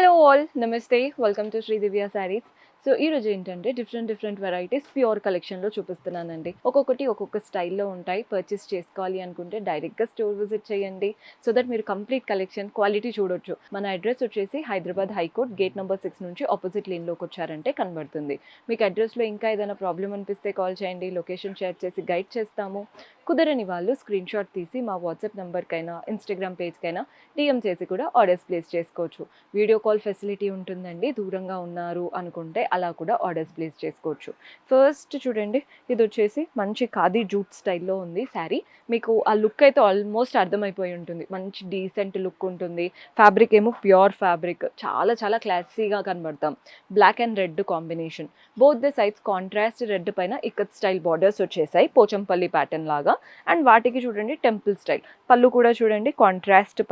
Hello all namaste welcome to Shri Divya Sarees. So ఈరోజు ఏంటంటే different varieties pure కలెక్షన్లో చూపిస్తున్నానండి. ఒక్కొక్కటి ఒక్కొక్క స్టైల్లో ఉంటాయి. పర్చేస్ చేసుకోవాలి అనుకుంటే డైరెక్ట్గా స్టోర్ విజిట్ చేయండి. సో దట్ మీరు కంప్లీట్ కలెక్షన్ క్వాలిటీ చూడొచ్చు. మన అడ్రస్ వచ్చేసి హైదరాబాద్ హైకోర్ట్ గేట్ నెంబర్ 6 నుంచి ఆపోజిట్ లేన్లోకి వచ్చారంటే కనబడుతుంది. మీకు అడ్రస్లో ఇంకా ఏదైనా ప్రాబ్లం అనిపిస్తే కాల్ చేయండి. లొకేషన్ షేర్ చేసి గైడ్ చేస్తాము. కుదరని వాళ్ళు స్క్రీన్ షాట్ తీసి మా వాట్సాప్ నెంబర్కైనా ఇన్స్టాగ్రామ్ పేజ్కైనా డిఎం చేసి కూడా ఆర్డర్స్ ప్లేస్ చేసుకోవచ్చు. వీడియో కాల్ ఫెసిలిటీ ఉంటుందండి. దూరంగా ఉన్నారు అనుకుంటే అలా కూడా ఆర్డర్స్ ప్లేస్ చేసుకోవచ్చు. ఫస్ట్ చూడండి, ఇది వచ్చేసి మంచి ఖాదీ జూట్ స్టైల్లో ఉంది శారీ. మీకు ఆ లుక్ అయితే ఆల్మోస్ట్ అర్థమైపోయి ఉంటుంది. మంచి డీసెంట్ లుక్ ఉంటుంది. ఫ్యాబ్రిక్ ఏమో ప్యూర్ ఫ్యాబ్రిక్, చాలా క్లాసీగా కనబడతాం. Black and red combination, both the sides contrast red పైన ఇక్కత్ స్టైల్ బార్డర్స్ వచ్చేసాయి పోచంపల్లి ప్యాటర్న్ లాగా. అండ్ వాటికి చూడండి టెంపుల్ స్టైల్ పళ్ళు కూడా చూడండి, కాంట్రాస్ట్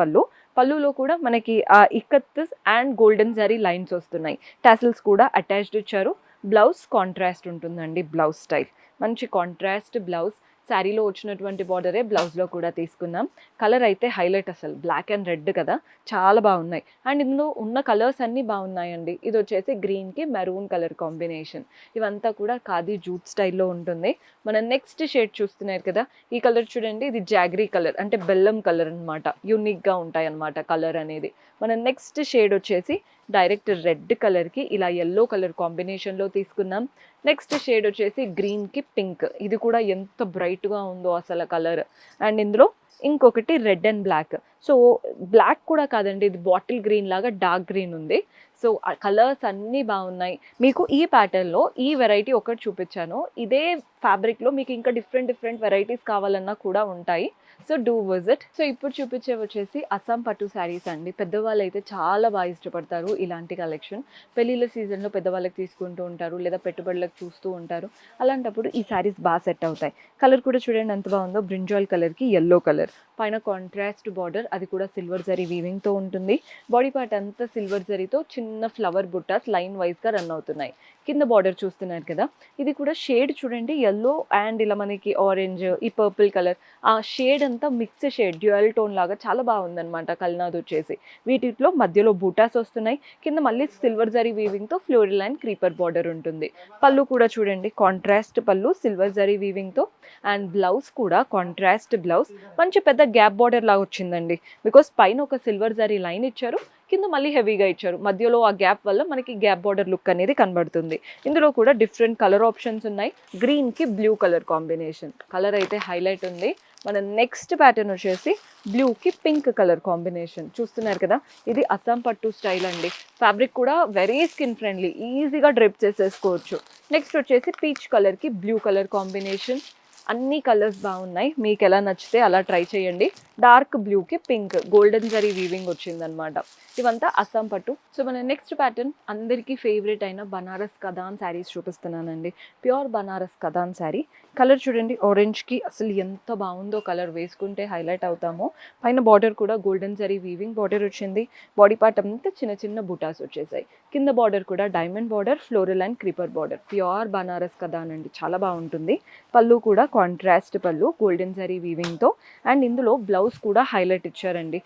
పళ్ళులో కూడా మనకి ఆ ikat and golden zari lines వస్తున్నాయి. టాసిల్స్ కూడా అటాచ్డ్ ఇచ్చారు. బ్లౌజ్ కాంట్రాస్ట్ ఉంటుందండి. బ్లౌజ్ స్టైల్ మంచి కాంట్రాస్ట్ బ్లౌజ్. శారీలో వచ్చినటువంటి బార్డరే బ్లౌజ్లో కూడా తీసుకున్నాం. కలర్ అయితే హైలైట్, అసలు బ్లాక్ అండ్ రెడ్ కదా, చాలా బాగున్నాయి. అండ్ ఇందులో ఉన్న కలర్స్ అన్నీ బాగున్నాయండి. ఇది వచ్చేసి గ్రీన్కి మెరూన్ కలర్ కాంబినేషన్. ఇవంతా కూడా ఖాదీ జూట్ స్టైల్లో ఉంటుంది. మన నెక్స్ట్ షేడ్ చూస్తున్నారు కదా, ఈ కలర్ చూడండి. ఇది జాగరీ కలర్, అంటే బెల్లం కలర్ అనమాట. యూనిక్గా ఉంటాయి అన్నమాట కలర్ అనేది. మన నెక్స్ట్ షేడ్ వచ్చేసి డైరెక్ట్ రెడ్ కలర్కి ఇలా ఎల్లో కలర్ కాంబినేషన్లో తీసుకున్నాం. నెక్స్ట్ షేడ్ వచ్చేసి గ్రీన్కి పింక్. ఇది కూడా ఎంత బ్రైట్గా ఉందో అసలు కలర్. అండ్ ఇందులో ఇంకొకటి red and black. So black కూడా కాదండి, ఇది బాటిల్ గ్రీన్ లాగా డార్క్ గ్రీన్ ఉంది. సో ఆ కలర్స్ అన్నీ బాగున్నాయి. మీకు ఈ ప్యాటర్న్లో ఈ వెరైటీ ఒకటి చూపించాను. ఇదే ఫ్యాబ్రిక్లో మీకు ఇంకా డిఫరెంట్ వెరైటీస్ కావాలన్నా కూడా ఉంటాయి. So do visit. సో ఇప్పుడు చూపించే వచ్చేసి అస్సాం పట్టు శారీస్ అండి. పెద్దవాళ్ళు అయితే చాలా బాగా ఇష్టపడతారు ఇలాంటి కలెక్షన్. పెళ్ళిళ్ళ సీజన్లో పెద్దవాళ్ళకి తీసుకుంటూ ఉంటారు, లేదా పెట్టుబడులకు చూస్తూ ఉంటారు. అలాంటప్పుడు ఈ శారీస్ బాగా సెట్ అవుతాయి. కలర్ కూడా చూడండి ఎంత బాగుందో, బ్రింజాల్ కలర్కి ఎల్లో కలర్, పైన కాంట్రాస్ట్ బార్డర్, అది కూడా సిల్వర్ జరీ వీవింగ్తో ఉంటుంది. బాడీ పార్ట్ అంతా సిల్వర్ జరీతో చిన్న ఫ్లవర్ బుట్టాస్ లైన్ వైజ్గా రన్ అవుతున్నాయి. కింద బార్డర్ చూస్తున్నారు కదా, ఇది కూడా షేడ్ చూడండి, ఎల్లో అండ్ ఇలా మనకి ఆరెంజ్, ఈ పర్పుల్ కలర్, ఆ షేడ్ అంతా మిక్స్ షేడ్, డ్యూయల్ టోన్ లాగా చాలా బాగుందనమాట. కల్నాద్ వచ్చేసి వీటిలో మధ్యలో బూటాస్ వస్తున్నాయి. కింద మళ్ళీ సిల్వర్ జరీ వీవింగ్తో ఫ్లోరల్ అండ్ క్రీపర్ బార్డర్ ఉంటుంది. పళ్ళు కూడా చూడండి, కాంట్రాస్ట్ పళ్ళు సిల్వర్ జరీ వీవింగ్తో. అండ్ బ్లౌజ్ కూడా కాంట్రాస్ట్ బ్లౌజ్, మంచి పెద్ద గ్యాప్ బార్డర్ లాగా వచ్చిందండి. బికాస్ పైన ఒక సిల్వర్ జరీ లైన్ ఇచ్చారు, కింద మళ్ళీ హెవీగా ఇచ్చారు. మధ్యలో ఆ గ్యాప్ వల్ల మనకి గ్యాప్ బార్డర్ లుక్ అనేది కనబడుతుంది. ఇందులో కూడా డిఫరెంట్ కలర్ ఆప్షన్స్ ఉన్నాయి. గ్రీన్కి బ్లూ కలర్ కాంబినేషన్, కలర్ అయితే హైలైట్ ఉంది. మన నెక్స్ట్ ప్యాటర్న్ వచ్చేసి బ్లూకి పింక్ కలర్ కాంబినేషన్ చూస్తున్నారు కదా, ఇది అస్సాం పట్టు స్టైల్ అండి. ఫ్యాబ్రిక్ కూడా వెరీ స్కిన్ ఫ్రెండ్లీ, ఈజీగా డ్రిప్ చేసేసుకోవచ్చు. నెక్స్ట్ వచ్చేసి పీచ్ కలర్కి బ్లూ కలర్ కాంబినేషన్. అన్ని కలర్స్ బాగున్నాయి, మీకు ఎలా నచ్చితే అలా ట్రై చేయండి. డార్క్ బ్లూకి పింక్ గోల్డెన్ జరీ వీవింగ్ వచ్చిందనమాట. ఇవంతా అస్సాం పట్టు. సో మన నెక్స్ట్ ప్యాటర్న్ అందరికీ ఫేవరెట్ అయిన బనారస్ కథాన్ శారీస్ చూపిస్తున్నానండి. ప్యూర్ బనారస్ కథాన్ శారీ. కలర్ చూడండి, ఆరెంజ్కి అసలు ఎంత బాగుందో, కలర్ వేసుకుంటే హైలైట్ అవుతాము. పైన బార్డర్ కూడా గోల్డెన్ జరీ వీవింగ్ బార్డర్ వచ్చింది. బాడీ పార్ట్ అంతా చిన్న బుటాస్ వచ్చేసాయి. కింద బార్డర్ కూడా diamond border, floral and creeper border. Pure Banaras katan అండి, చాలా బాగుంటుంది. పళ్ళు కూడా కాంట్రాస్ట్ పళ్ళు గోల్డెన్ జరీ వీవింగ్తో. అండ్ ఇందులో బ్లౌజ్ కూడా హైలైట్ ఇచ్చారండి.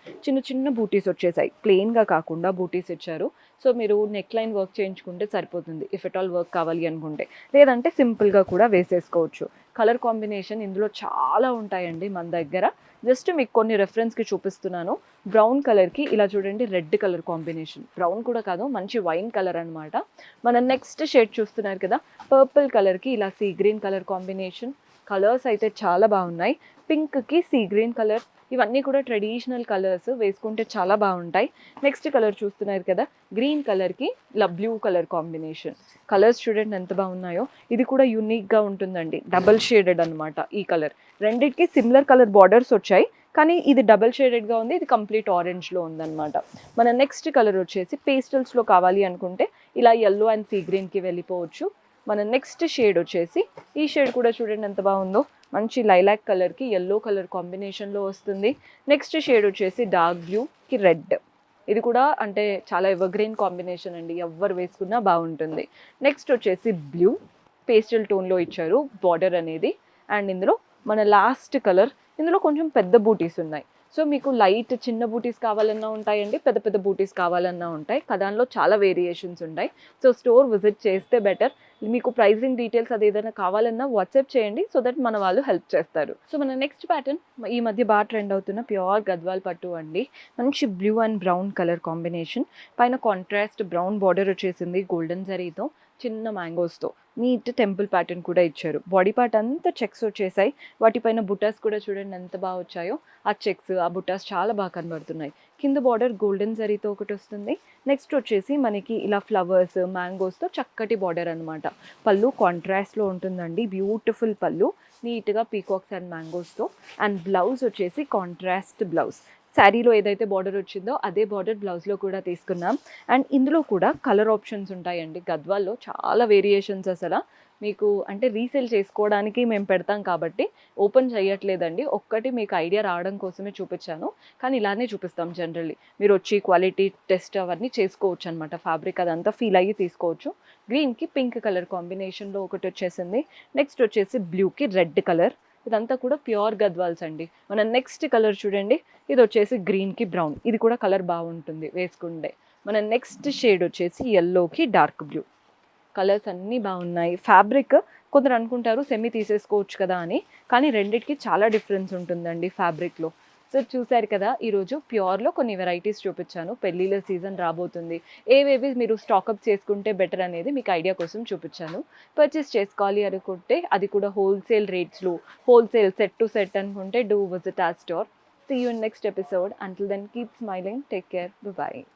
చిన్న బూటీస్ వచ్చేసాయి, ప్లెయిన్గా కాకుండా బూటీస్ ఇచ్చారు. సో మీరు నెక్ లైన్ వర్క్ చేయించుకుంటే సరిపోతుంది, ఇఫ్ ఎట్ ఆల్ వర్క్ కావాలి అనుకుంటే. లేదంటే సింపుల్గా కూడా వేసేసుకోవచ్చు. కలర్ కాంబినేషన్ ఇందులో చాలా ఉంటాయండి మన దగ్గర. జస్ట్ మీకు కొన్ని రెఫరెన్స్కి చూపిస్తున్నాను. బ్రౌన్ కలర్కి ఇలా చూడండి రెడ్ కలర్ కాంబినేషన్, బ్రౌన్ కూడా కాదు మంచి వైన్ కలర్ అనమాట. మన నెక్స్ట్ షేడ్ చూస్తున్నారు కదా, పర్పుల్ కలర్కి ఇలా sea green colour combination. Colours అయితే చాలా బాగున్నాయి. పింక్కి సీ గ్రీన్ కలర్, ఇవన్నీ కూడా ట్రెడిషనల్ కలర్స్, వేసుకుంటే చాలా బాగుంటాయి. నెక్స్ట్ కలర్ చూస్తున్నారు కదా, గ్రీన్ కలర్కి ఇలా బ్లూ కలర్ కాంబినేషన్. కలర్స్ చూడండి ఎంత బాగున్నాయో. ఇది కూడా యూనిక్గా ఉంటుందండి, డబల్ షేడెడ్ అనమాట ఈ కలర్. రెండింటికి సిమిలర్ కలర్ బార్డర్స్ వచ్చాయి, కానీ ఇది డబల్ షేడెడ్గా ఉంది, ఇది కంప్లీట్ ఆరెంజ్లో ఉందన్నమాట. మన నెక్స్ట్ కలర్ వచ్చేసి పేస్టల్స్లో కావాలి అనుకుంటే ఇలా ఎల్లో అండ్ సీ గ్రీన్కి వెళ్ళిపోవచ్చు. మన నెక్స్ట్ షేడ్ వచ్చేసి ఈ షేడ్ కూడా చూడండి ఎంత బాగుందో, మంచి లైలాక్ కలర్కి ఎల్లో కలర్ కాంబినేషన్లో వస్తుంది. నెక్స్ట్ షేడ్ వచ్చేసి డార్క్ బ్లూకి రెడ్. ఇది కూడా అంటే చాలా ఎవర్గ్రీన్ కాంబినేషన్ అండి, ఎవరు వేసుకున్నా బాగుంటుంది. నెక్స్ట్ వచ్చేసి బ్లూ పేస్టల్ టోన్లో ఇచ్చారు బార్డర్ అనేది. అండ్ ఇందులో మన లాస్ట్ కలర్, ఇందులో కొంచెం పెద్ద బూటీస్ ఉన్నాయి. సో మీకు లైట్ చిన్న బూటీస్ కావాలన్నా ఉంటాయండి, పెద్ద పెద్ద బూటీస్ కావాలన్నా ఉంటాయి. దానిలో చాలా వేరియేషన్స్ ఉంటాయి. సో స్టోర్ విజిట్ చేస్తే బెటర్. మీకు ప్రైజింగ్ డీటెయిల్స్ అది ఏదైనా కావాలన్నా వాట్సాప్ చేయండి, సో దట్ మన వాళ్ళు హెల్ప్ చేస్తారు. సో మన నెక్స్ట్ ప్యాటర్న్ ఈ మధ్య బాగా ట్రెండ్ అవుతున్న ప్యూర్ గద్వాల్ పట్టు అండి. మంచి blue and brown colour combination, పైన కాంట్రాస్ట్ బ్రౌన్ బార్డర్ వచ్చేసింది గోల్డెన్ జరీతో, చిన్న మ్యాంగోస్తో నీట్ టెంపుల్ ప్యాటర్న్ కూడా ఇచ్చారు. బాడీ పార్ట్ అంతా చెక్స్ వచ్చేసాయి, వాటిపైన బుటాస్ కూడా చూడండి ఎంత బాగా వచ్చాయో. ఆ చెక్స్ ఆ బుటాస్ చాలా బాగా కనబడుతున్నాయి. కింద బార్డర్ గోల్డెన్ జరీతో ఒకటి వస్తుంది. నెక్స్ట్ వచ్చేసి మనకి ఇలా ఫ్లవర్స్ మ్యాంగోస్తో చక్కటి బార్డర్ అనమాట. పళ్ళు కాంట్రాస్ట్లో ఉంటుందండి, బ్యూటిఫుల్ పళ్ళు, నీట్గా పీకాక్స్ అండ్ మ్యాంగోస్తో. అండ్ బ్లౌజ్ వచ్చేసి కాంట్రాస్ట్ బ్లౌజ్. శారీలో ఏదైతే బార్డర్ వచ్చిందో అదే బార్డర్ బ్లౌజ్లో కూడా తీసుకున్నాం. అండ్ ఇందులో కూడా కలర్ ఆప్షన్స్ ఉంటాయండి. గద్వాల్లో చాలా వేరియేషన్స్ అసలు. మీకు అంటే రీసేల్ చేసుకోవడానికి మేము పెడతాం కాబట్టి ఓపెన్ చేయట్లేదండి, ఒక్కటి మీకు ఐడియా రావడం కోసమే చూపించాను. కానీ ఇలానే చూపిస్తాం జనరల్లీ. మీరు వచ్చి క్వాలిటీ టెస్ట్ అవన్నీ చేసుకోవచ్చు అనమాట. ఫ్యాబ్రిక్ అదంతా ఫీల్ అయ్యి తీసుకోవచ్చు. గ్రీన్కి పింక్ కలర్ కాంబినేషన్లో ఒకటి వచ్చేసింది. నెక్స్ట్ వచ్చేసి బ్లూకి రెడ్ కలర్. ఇదంతా కూడా ప్యూర్ గద్వాల్స్ అండి. మన నెక్స్ట్ కలర్ చూడండి, ఇది వచ్చేసి గ్రీన్కి బ్రౌన్. ఇది కూడా కలర్ బాగుంటుంది వేసుకుంటే. మన నెక్స్ట్ షేడ్ వచ్చేసి ఎల్లోకి డార్క్ బ్లూ. కలర్స్ అన్నీ బాగున్నాయి. ఫ్యాబ్రిక్ కొందరు అనుకుంటారు సెమీ తీసేసుకోవచ్చు కదా అని, కానీ రెండిటికి చాలా డిఫరెన్స్ ఉంటుందండి ఫ్యాబ్రిక్లో. సో చూసారు కదా, ఈరోజు ప్యూర్లో కొన్ని వెరైటీస్ చూపించాను. పెళ్ళిళ్ళ సీజన్ రాబోతుంది, ఏవేవి మీరు స్టాకప్ చేసుకుంటే బెటర్ అనేది మీకు ఐడియా కోసం చూపించాను. పర్చేస్ చేసుకోవాలి అనుకుంటే అది కూడా హోల్సేల్ రేట్స్లో, హోల్సేల్ సెట్ టు సెట్ అనుకుంటే do visit our store. See you in next episode. Until then, keep smiling. Take care. Bye-bye.